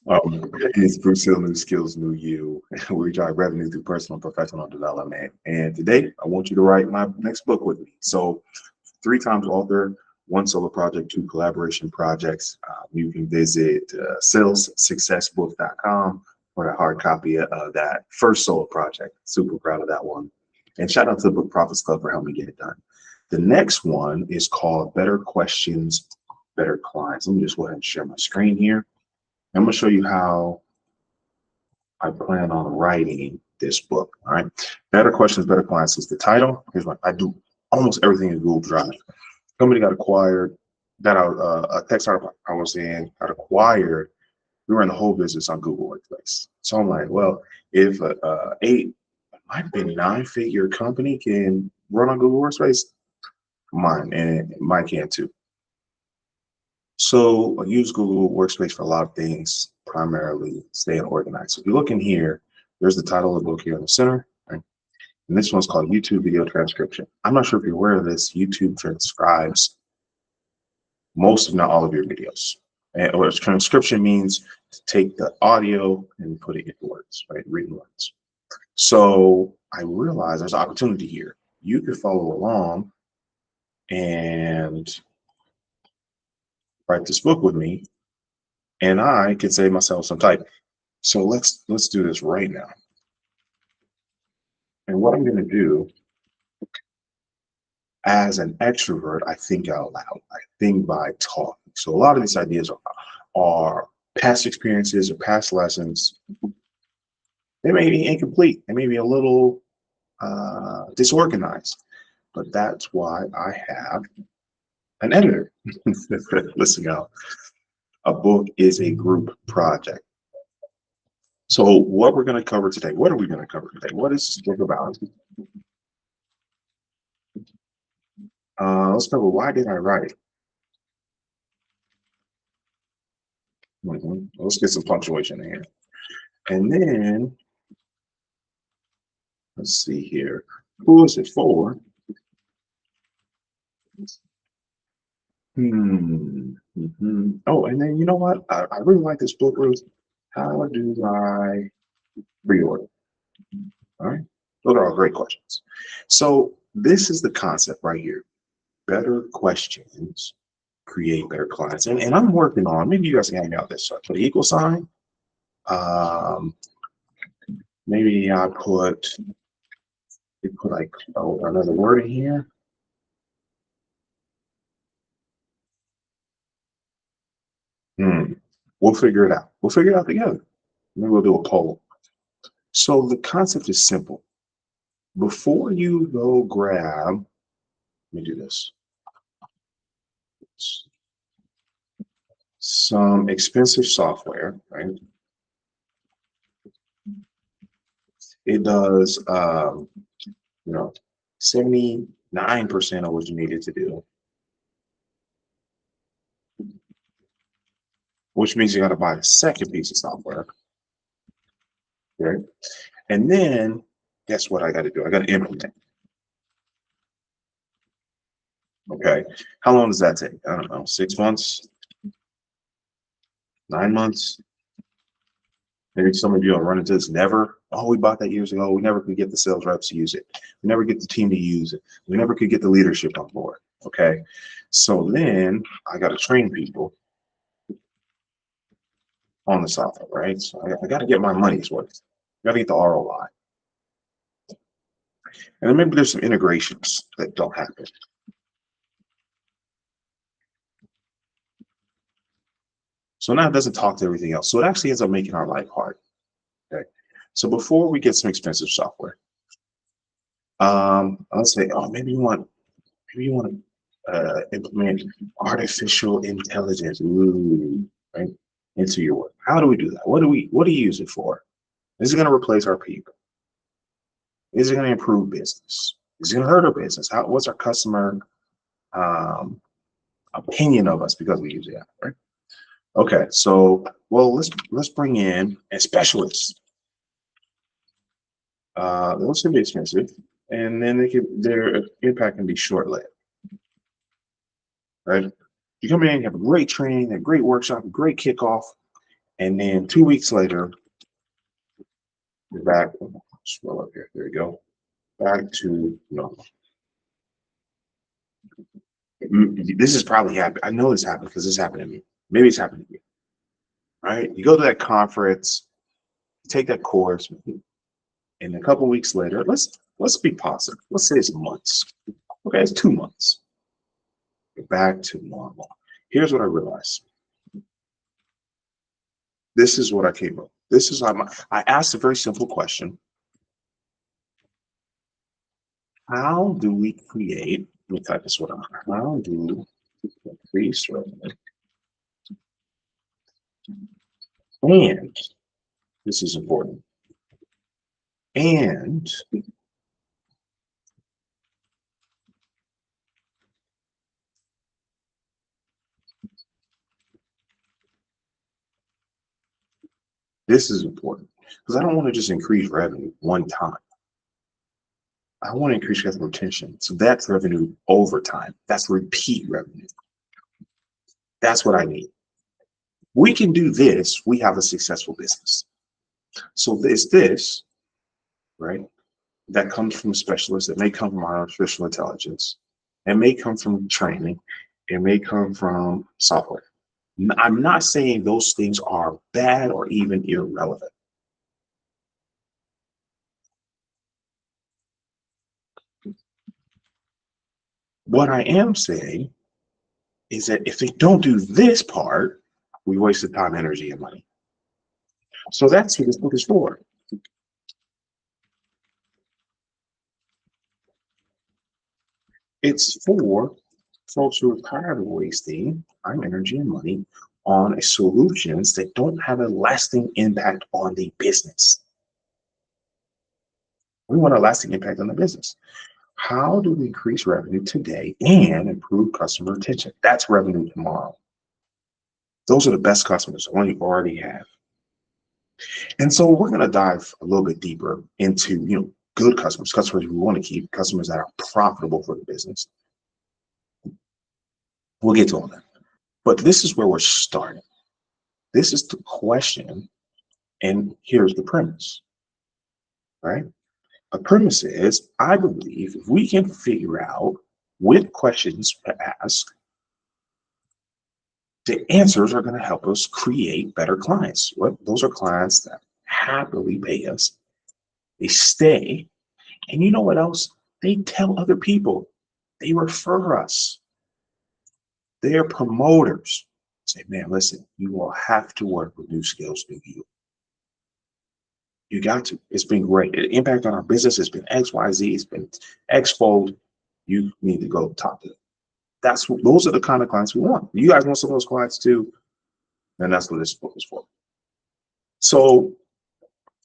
It's Bruce Hill, New Skills, New You. We drive revenue through personal and professional development. And today, I want you to write my next book with me. So, 3 times author, 1 solo project, 2 collaboration projects. You can visit salessuccessbook.com for a hard copy of that first solo project. Super proud of that one. And shout out to the Book Profits Club for helping me get it done. The next one is called Better Questions, Better Clients. Let me just go ahead and share my screen here. I'm going to show you how I plan on writing this book. All right. Better Questions, Better Clients is the title. Here's what I do almost everything in Google Drive. Company got acquired. A text article I was in got acquired. We were in the whole business on Google Workspace. So I'm like, well, if it might be 9-figure company can run on Google Workspace, mine and mine can too. So I use Google Workspace for a lot of things, primarily staying organized. So if you look in here, there's the title of the book here in the center, right? And this one's called YouTube Video Transcription. I'm not sure if you're aware of this. YouTube transcribes most, if not all, of your videos. And what transcription means to take the audio and put it into words, right? Written words. So I realized there's an opportunity here. You could follow along and write this book with me, and I can save myself some typing. So let's do this right now. And what I'm going to do, as an extrovert, I think out loud. I think by talking. So a lot of these ideas are past experiences or past lessons. They may be incomplete. They may be a little disorganized, but that's why I have an editor. Listen, y'all. A book is a group project. So what we're going to cover today, what are we going to cover today? What is this book about? Let's cover why did I write? Let's get some punctuation in here. And then, let's see here. Who is it for? Oh, and then you know what? I really like this book, Ruth. How do I pre-order? All right. Those are all great questions. So this is the concept right here. Better questions create better clients. And I'm working on, maybe you guys can hang out this. So I put an equal sign. Maybe I put like another word in here. We'll figure it out. We'll figure it out together. Maybe we'll do a poll. So the concept is simple. Before you go grab, let me do this. Some expensive software, right? It does, 79% of what you needed to do, which means you got to buy a second piece of software, right? And then guess what I got to do? I got to implement. Okay, how long does that take? I don't know, 6 months, 9 months. Maybe some of you will run into this. Never. Oh, we bought that years ago. We never could get the sales reps to use it. We never get the team to use it. We never could get the leadership on board. Okay, so then I got to train people on the software, right? So I got to get my money's worth. I got to get the ROI. And then maybe there's some integrations that don't happen. So now it doesn't talk to everything else. So it actually ends up making our life hard. Okay. So before we get some expensive software, let's say, oh, maybe you want to implement artificial intelligence, right, into your work. How do we do that? What do you use it for? Is it going to replace our people? Is it going to improve business? Is it going to hurt our business? What's our customer opinion of us because we use it, right? Okay, so well, let's bring in a specialist. Those can be expensive, and then their impact can be short-lived, right? You come in, you have a great training, a great workshop, a great kickoff, And then 2 weeks later, we're back. Scroll up here. There we go. Back to normal. This is probably happened. I know this happened because this happened to me. Maybe it's happened to you. Right? You go to that conference, take that course, and a couple weeks later, let's be positive. Let's say it's months. Okay, it's 2 months. We're back to normal. Here's what I realized. This is what I came up. This is how I asked a very simple question. How do we create? Let me type this one out. How do we increase revenue? And this is important. And this is important because I don't want to just increase revenue one time. I want to increase customer retention. So that's revenue over time. That's repeat revenue. That's what I need. We can do this. We have a successful business. So there's this, right? That comes from specialists. It may come from artificial intelligence. It may come from training. It may come from software. I'm not saying those things are bad or even irrelevant. What I am saying is that if they don't do this part, we wasted time, energy, and money. So that's what this book is for. It's for folks who are tired of wasting time, energy, and money on solutions that don't have a lasting impact on the business. We want a lasting impact on the business. How do we increase revenue today and improve customer retention? That's revenue tomorrow. Those are the best customers, the ones you already have. And so we're going to dive a little bit deeper into, good customers, customers we want to keep, customers that are profitable for the business. We'll get to all that. But this is where we're starting. This is the question, and here's the premise, right? A premise is, I believe if we can figure out what questions to ask, the answers are going to help us create better clients. Those are clients that happily pay us. They stay. And you know what else? They tell other people. They refer us. They're promoters. Say, man, listen, you will have to work with New Skills, New You. You got to. It's been great. The impact on our business has been X, Y, Z. It's been X-fold. You need to go talk to them. Those are the kind of clients we want. You guys want some of those clients too, and that's what this book is for. So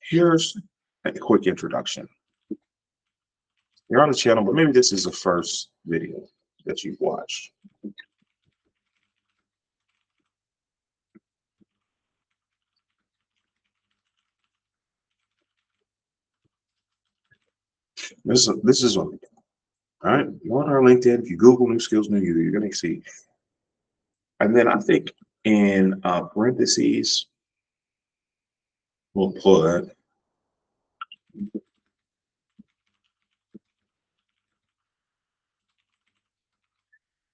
here's a quick introduction. You're on the channel, but maybe this is the first video that you've watched. This is on. All right, you on our LinkedIn. If you Google New Skills, New You, you're going to see. And then I think in parentheses, we'll put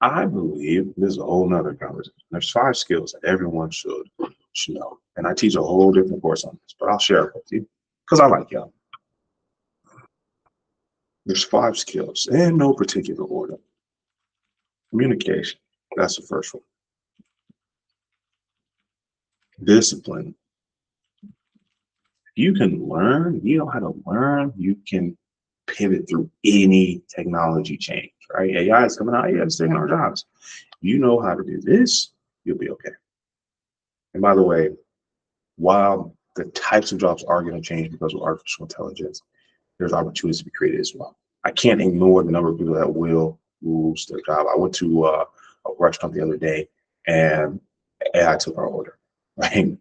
I believe this is a whole nother conversation. There's 5 skills that everyone should know. And I teach a whole different course on this, but I'll share it with you because I like y'all. There's 5 skills in no particular order. Communication, that's the first one. Discipline. You can learn, you know how to learn, you can pivot through any technology change, right? AI is coming out, yeah, it's taking our jobs. You know how to do this, you'll be okay. And by the way, while the types of jobs are going to change because of artificial intelligence, there's opportunities to be created as well. I can't ignore the number of people that will lose their job. I went to a restaurant the other day and AI took our order, right?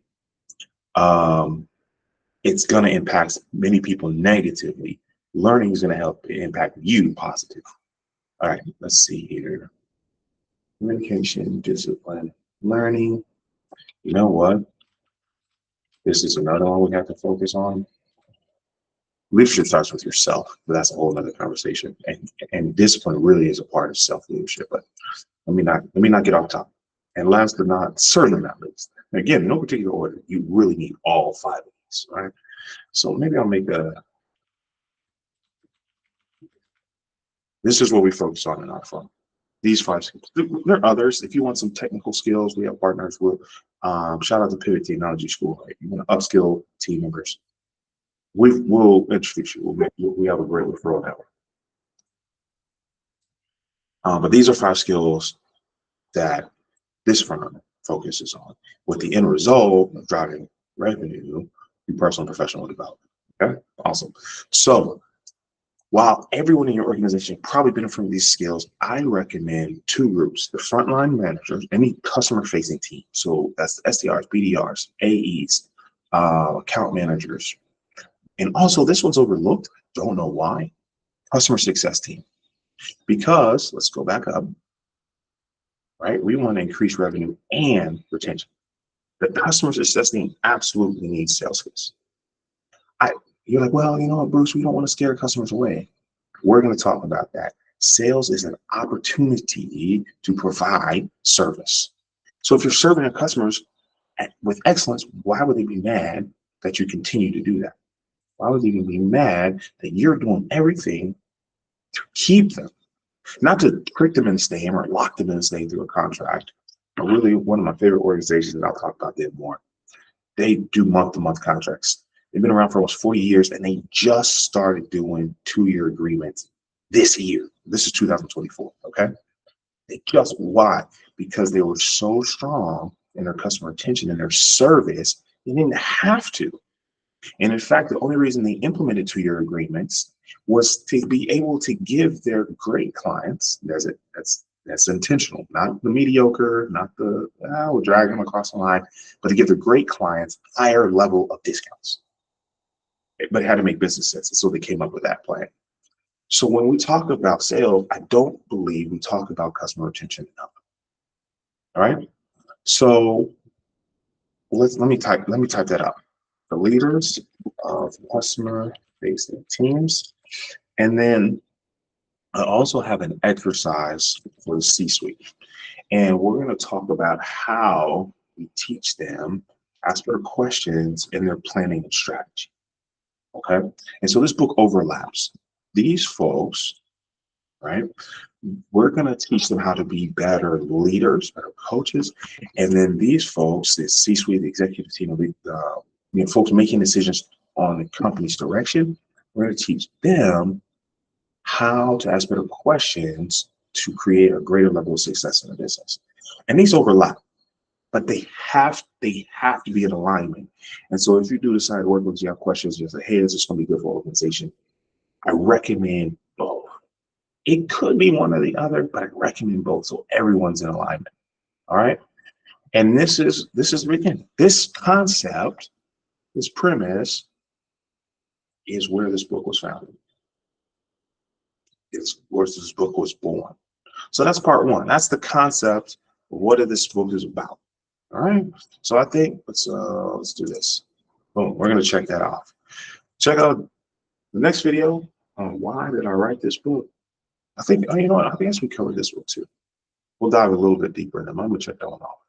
It's going to impact many people negatively. Learning is going to help impact you positively. All right, let's see here. Communication, discipline, learning. You know what? This is another one we have to focus on. Leadership starts with yourself, but that's a whole other conversation. And discipline really is a part of self-leadership. But let me not get off topic. And last but not certainly not least, again, no particular order, you really need all 5 of these, right? So maybe I'll make this is what we focus on in our firm. These 5 skills. There are others. If you want some technical skills, we have partners with, shout out to Pivot Technology School. Right? You want to upskill team members. We'll introduce you. We have a great referral network. But these are 5 skills that this firm focuses on, with the end result of driving revenue through personal and professional development. Okay, awesome. So while everyone in your organization probably benefit from these skills, I recommend 2 groups: the frontline managers, any customer-facing team. So that's SDRs, BDRs, AEs, account managers, and also this one's overlooked. Don't know why. Customer success team, because let's go back up. Right, we want to increase revenue and retention. The customer success team absolutely needs sales skills. You're like, well, you know what, Bruce, we don't want to scare customers away. We're going to talk about that. Sales is an opportunity to provide service. So if you're serving your customers with excellence, why would they be mad that you continue to do that? Why would they be mad that you're doing everything to keep them? Not to trick them into staying or lock them into staying through a contract. But really, one of my favorite organizations, and I'll talk about them more, they do month-to-month contracts. They've been around for almost 40 years, and they just started doing 2-year agreements this year. This is 2024, okay? Why? Because they were so strong in their customer retention and their service, they didn't have to. And in fact, the only reason they implemented 2-year agreements was to be able to give their great clients, that's intentional, not the mediocre, not the, we'll drag them across the line, but to give their great clients higher level of discounts. But it had to make business sense. And so they came up with that plan. So when we talk about sales, I don't believe we talk about customer retention enough. All right. So let me type that up. The leaders of customer-facing teams. And then I also have an exercise for the C-suite. And we're going to talk about how we teach them, ask their questions in their planning and strategy. Okay. And so this book overlaps. These folks, right? We're going to teach them how to be better leaders, better coaches. And then these folks, the C-suite, the executive team, folks making decisions on the company's direction, we're going to teach them how to ask better questions to create a greater level of success in the business. And these overlap, but they have to be in alignment. And so if you do decide to work with, you have questions, you say, hey, this is going to be good for organization, I recommend both. It could be one or the other, but I recommend both so everyone's in alignment. All right. And this is again, this concept, this premise is where this book was founded. It's where this book was born. So that's part 1. That's the concept of what this book is about. All right. So I think let's do this. Boom. We're going to check that off. Check out the next video on why did I write this book. I think, you know what? I think we covered this one too. We'll dive a little bit deeper in them. I'm going to check that one off.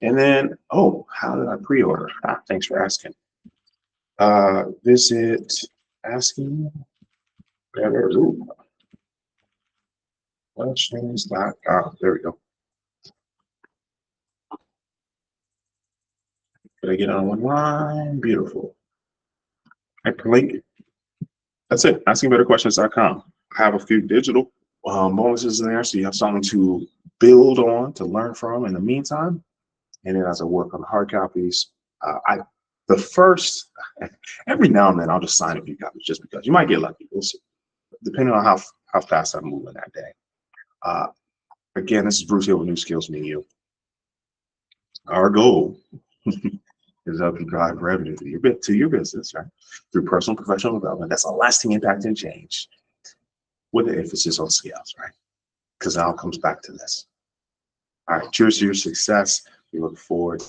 And then, how did I pre-order? Thanks for asking. Visit asking better questions.com. There we go. Did I get on one line? Beautiful. Hyperlink. That's it. AskingBetterQuestions.com. I have a few digital bonuses in there, so you have something to build on, to learn from in the meantime. And then as I work on the hard copies, every now and then I'll just sign a few copies just because you might get lucky. We'll see, depending on how fast I'm moving that day. Again, this is Bruce here with New Skills Me You. Our goal is to help you drive revenue to your business, right? Through personal and professional development. That's a lasting impact and change, with an emphasis on skills, right? Because it all comes back to this. All right, cheers to your success. We look forward